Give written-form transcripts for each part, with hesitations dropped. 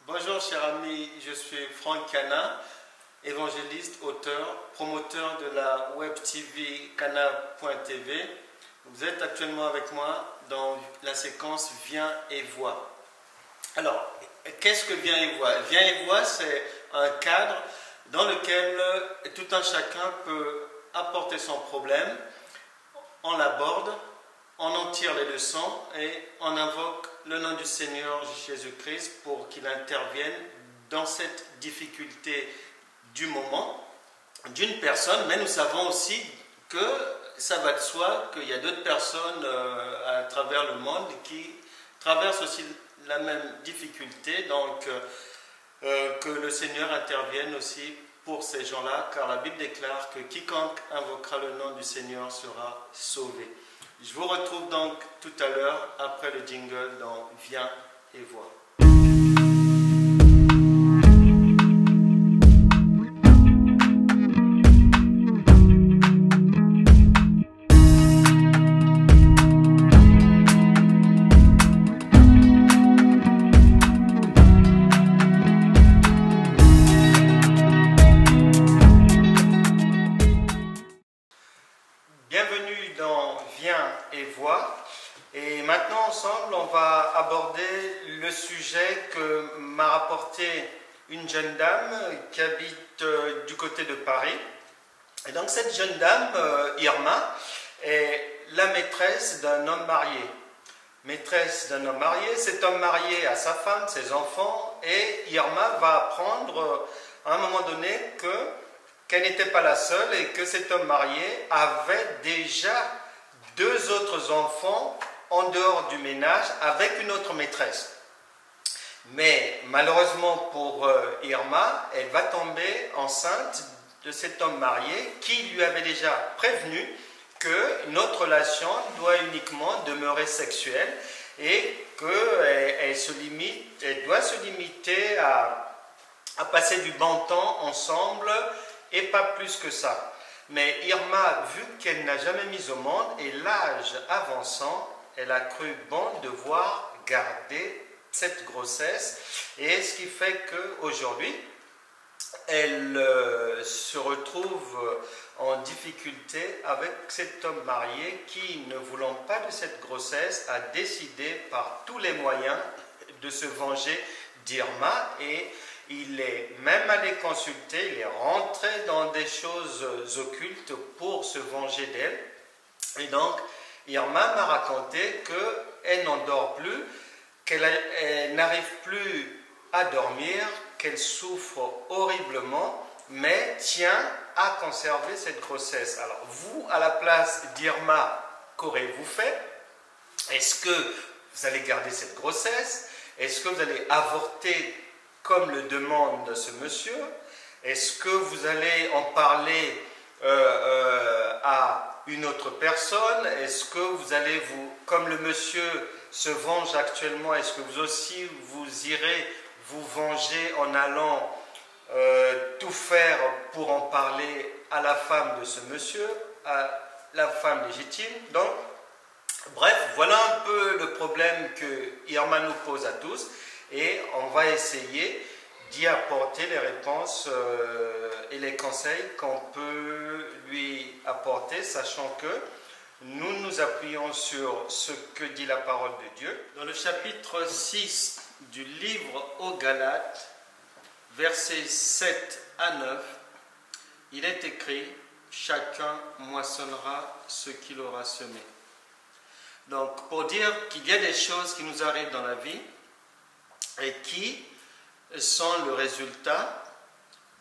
Bonjour chers amis, je suis Franck Cana, évangéliste, auteur, promoteur de la web TV cana.tv. Vous êtes actuellement avec moi dans la séquence Viens et vois. Alors, qu'est-ce que Viens et vois? Viens et vois, c'est un cadre dans lequel tout un chacun peut apporter son problème, on l'aborde, on en tire les leçons et on invoque le nom du Seigneur Jésus-Christ pour qu'il intervienne dans cette difficulté du moment d'une personne. Mais nous savons aussi que ça va de soi qu'il y a d'autres personnes à travers le monde qui traversent aussi la même difficulté. Donc que le Seigneur intervienne aussi pour ces gens-là, car la Bible déclare que quiconque invoquera le nom du Seigneur sera sauvé. Je vous retrouve donc tout à l'heure après le jingle dans Viens et vois. Bienvenue dans Viens et vois. Et maintenant, ensemble, on va aborder le sujet que m'a rapporté une jeune dame qui habite du côté de Paris. Et donc, cette jeune dame, Irma, est la maîtresse d'un homme marié. Maîtresse d'un homme marié, cet homme marié a sa femme, ses enfants, et Irma va apprendre à un moment donné qu'elle n'était pas la seule et que cet homme marié avait déjà deux autres enfants en dehors du ménage avec une autre maîtresse. Mais malheureusement pour Irma, elle va tomber enceinte de cet homme marié qui lui avait déjà prévenu que notre relation doit uniquement demeurer sexuelle et qu'elle doit se limiter à passer du bon temps ensemble et pas plus que ça. Mais Irma, vu qu'elle n'a jamais mis au monde et l'âge avançant, elle a cru bon devoir garder cette grossesse, et ce qui fait qu'aujourd'hui, elle se retrouve en difficulté avec cet homme marié qui, ne voulant pas de cette grossesse, a décidé par tous les moyens de se venger d'Irma, et il est même allé consulter, il est rentré dans des choses occultes pour se venger d'elle. Et donc, Irma m'a raconté qu'elle n'en dort plus, qu'elle n'arrive plus à dormir, qu'elle souffre horriblement, mais tient à conserver cette grossesse. Alors, vous, à la place d'Irma, qu'aurez-vous fait? Est-ce que vous allez garder cette grossesse? Est-ce que vous allez avorter comme le demande ce monsieur? Est-ce que vous allez en parler à une autre personne? Est-ce que vous allez comme le monsieur se venge actuellement, est-ce que vous aussi vous irez vous venger en allant tout faire pour en parler à la femme de ce monsieur, à la femme légitime? Donc, bref, voilà un peu le problème que Irma nous pose à tous. Et on va essayer d'y apporter les réponses et les conseils qu'on peut lui apporter, sachant que nous nous appuyons sur ce que dit la parole de Dieu. Dans le chapitre 6 du livre aux Galates, versets 7 à 9, il est écrit « Chacun moissonnera ce qu'il aura semé ». Donc, pour dire qu'il y a des choses qui nous arrivent dans la vie, et qui sont le résultat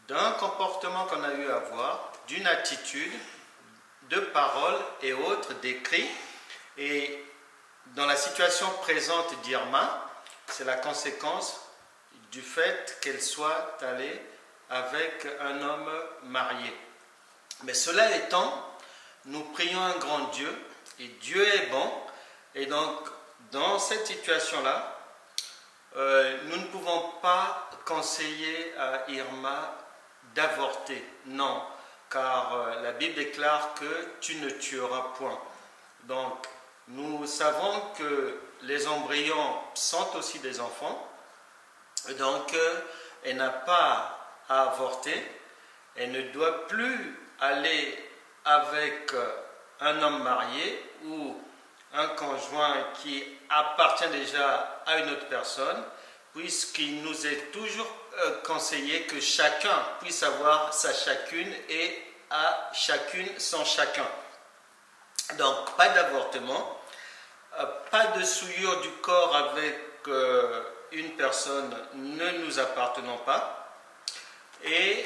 d'un comportement qu'on a eu à avoir, d'une attitude, de paroles et autres, d'écrits. Et dans la situation présente d'Irma, c'est la conséquence du fait qu'elle soit allée avec un homme marié. Mais cela étant, nous prions un grand Dieu, et Dieu est bon, et donc dans cette situation-là, nous ne pouvons pas conseiller à Irma d'avorter, non, car la Bible déclare que tu ne tueras point. Donc, nous savons que les embryons sont aussi des enfants, Donc, elle n'a pas à avorter, elle ne doit plus aller avec un homme marié ou un conjoint qui appartient déjà à une autre personne, puisqu'il nous est toujours conseillé que chacun puisse avoir sa chacune et à chacune son chacun. Donc, pas d'avortement, pas de souillure du corps avec une personne ne nous appartenant pas, et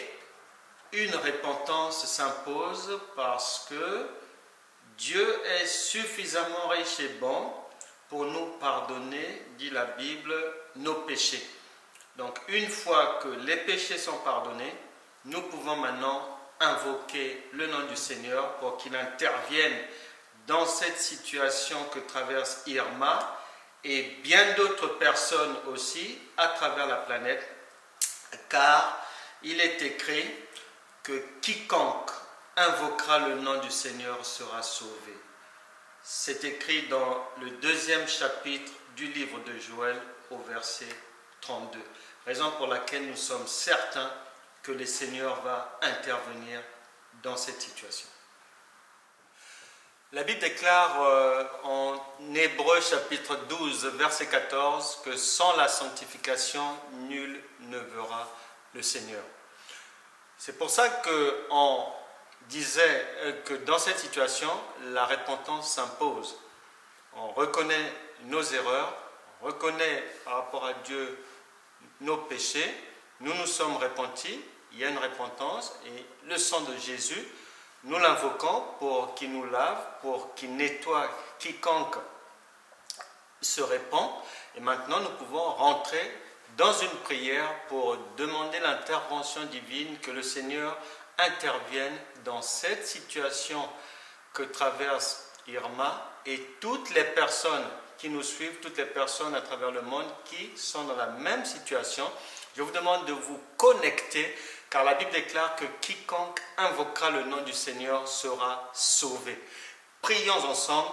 une repentance s'impose parce que Dieu est suffisamment riche et bon pour nous pardonner, dit la Bible, nos péchés. Donc, une fois que les péchés sont pardonnés, nous pouvons maintenant invoquer le nom du Seigneur pour qu'il intervienne dans cette situation que traverse Irma et bien d'autres personnes aussi à travers la planète, car il est écrit que quiconque invoquera le nom du Seigneur sera sauvé. C'est écrit dans le 2e chapitre du livre de Joël au verset 32. Raison pour laquelle nous sommes certains que le Seigneur va intervenir dans cette situation. La Bible déclare en Hébreux chapitre 12 verset 14 que sans la sanctification, nul ne verra le Seigneur. C'est pour ça qu'on disait que dans cette situation, la repentance s'impose. On reconnaît nos erreurs, on reconnaît par rapport à Dieu nos péchés, nous nous sommes repentis, il y a une repentance et le sang de Jésus, nous l'invoquons pour qu'il nous lave, pour qu'il nettoie quiconque se répand. Et maintenant, nous pouvons rentrer dans une prière pour demander l'intervention divine, que le Seigneur intervienne dans cette situation que traverse Irma et toutes les personnes qui nous suivent, toutes les personnes à travers le monde qui sont dans la même situation. Je vous demande de vous connecter, car la Bible déclare que quiconque invoquera le nom du Seigneur sera sauvé. Prions ensemble,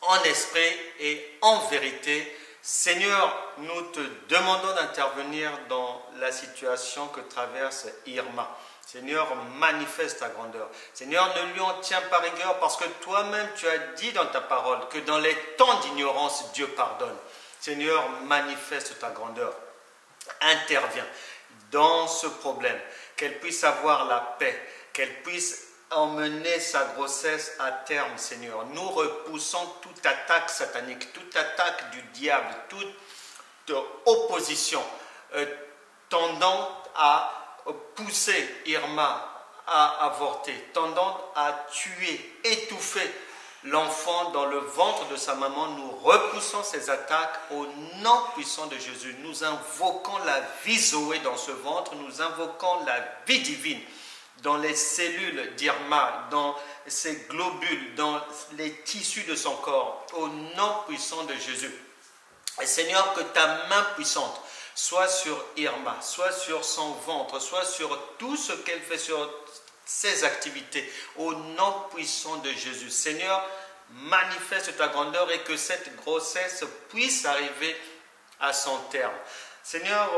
en esprit et en vérité. Seigneur, nous te demandons d'intervenir dans la situation que traverse Irma. Seigneur, manifeste ta grandeur. Seigneur, ne lui en tiens pas rigueur parce que toi-même tu as dit dans ta parole que dans les temps d'ignorance, Dieu pardonne. Seigneur, manifeste ta grandeur. Interviens dans ce problème, qu'elle puisse avoir la paix, qu'elle puisse emmener sa grossesse à terme, Seigneur. Nous repoussons toute attaque satanique, toute attaque du diable, toute opposition tendant à pousser Irma à avorter, tendant à tuer, étouffer l'enfant dans le ventre de sa maman. Nous repoussons ces attaques au nom puissant de Jésus. Nous invoquons la vie Zoé dans ce ventre, nous invoquons la vie divine dans les cellules d'Irma, dans ses globules, dans les tissus de son corps, au nom puissant de Jésus. Et Seigneur, que ta main puissante soit sur Irma, soit sur son ventre, soit sur tout ce qu'elle fait, sur ses activités, au nom puissant de Jésus. Seigneur, manifeste ta grandeur et que cette grossesse puisse arriver à son terme. Seigneur,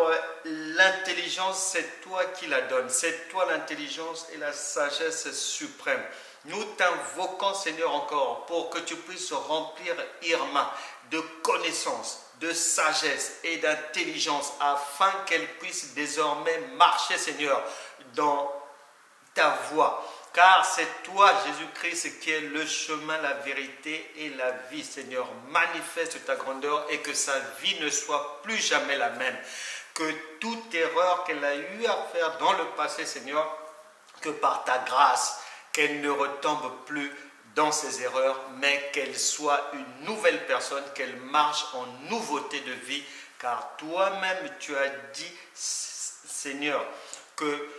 l'intelligence, c'est toi qui la donnes. C'est toi l'intelligence et la sagesse suprême. Nous t'invoquons, Seigneur, encore pour que tu puisses remplir Irma de connaissances, de sagesse et d'intelligence afin qu'elle puisse désormais marcher, Seigneur, dans ta voie. Car c'est toi, Jésus-Christ, qui est le chemin, la vérité et la vie. Seigneur, manifeste ta grandeur et que sa vie ne soit plus jamais la même. Que toute erreur qu'elle a eu à faire dans le passé, Seigneur, que par ta grâce, qu'elle ne retombe plus dans ses erreurs, mais qu'elle soit une nouvelle personne, qu'elle marche en nouveauté de vie. Car toi-même, tu as dit, Seigneur, que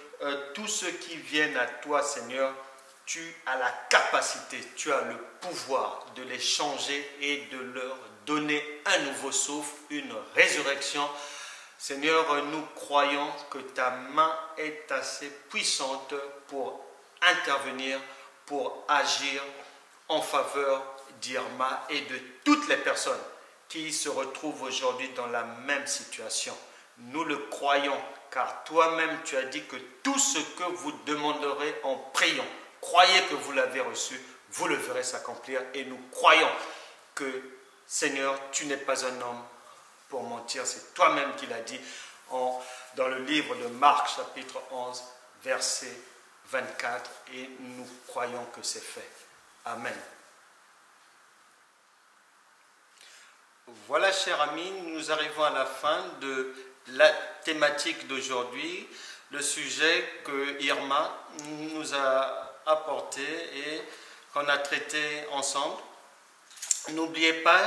tous ceux qui viennent à toi, Seigneur, tu as la capacité, tu as le pouvoir de les changer et de leur donner un nouveau souffle, une résurrection. Seigneur, nous croyons que ta main est assez puissante pour intervenir, pour agir en faveur d'Irma et de toutes les personnes qui se retrouvent aujourd'hui dans la même situation. Nous le croyons, car toi-même tu as dit que tout ce que vous demanderez en priant, croyez que vous l'avez reçu, vous le verrez s'accomplir. Et nous croyons que, Seigneur, tu n'es pas un homme pour mentir. C'est toi-même qui l'as dit dans le livre de Marc, chapitre 11, verset 24. Et nous croyons que c'est fait. Amen. Voilà, chers amis, nous arrivons à la fin de la thématique d'aujourd'hui, le sujet que Irma nous a apporté et qu'on a traité ensemble. N'oubliez pas,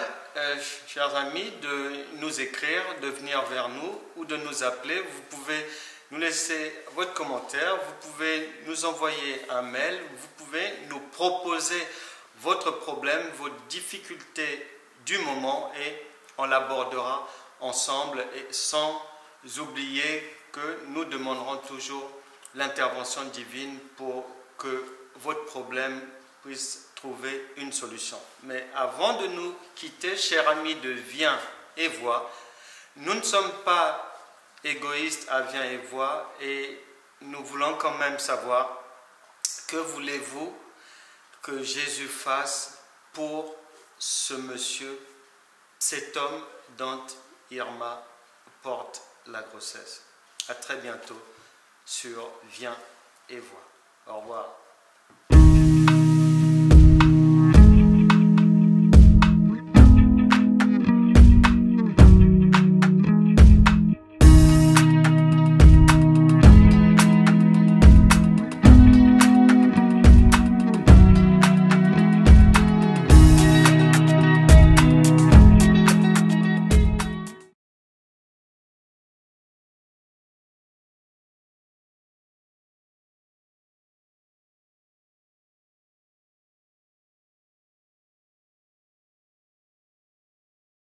chers amis, de nous écrire, de venir vers nous ou de nous appeler. Vous pouvez nous laisser votre commentaire, vous pouvez nous envoyer un mail, vous pouvez nous proposer votre problème, vos difficultés du moment et on l'abordera ensemble et sans oublier que nous demanderons toujours l'intervention divine pour que votre problème puisse trouver une solution. Mais avant de nous quitter, chers amis de Viens et Vois, nous ne sommes pas égoïstes à Viens et Vois et nous voulons quand même savoir que voulez-vous que Jésus fasse pour ce monsieur, cet homme dont Irma porte la grossesse. À très bientôt sur Viens et Vois. Au revoir.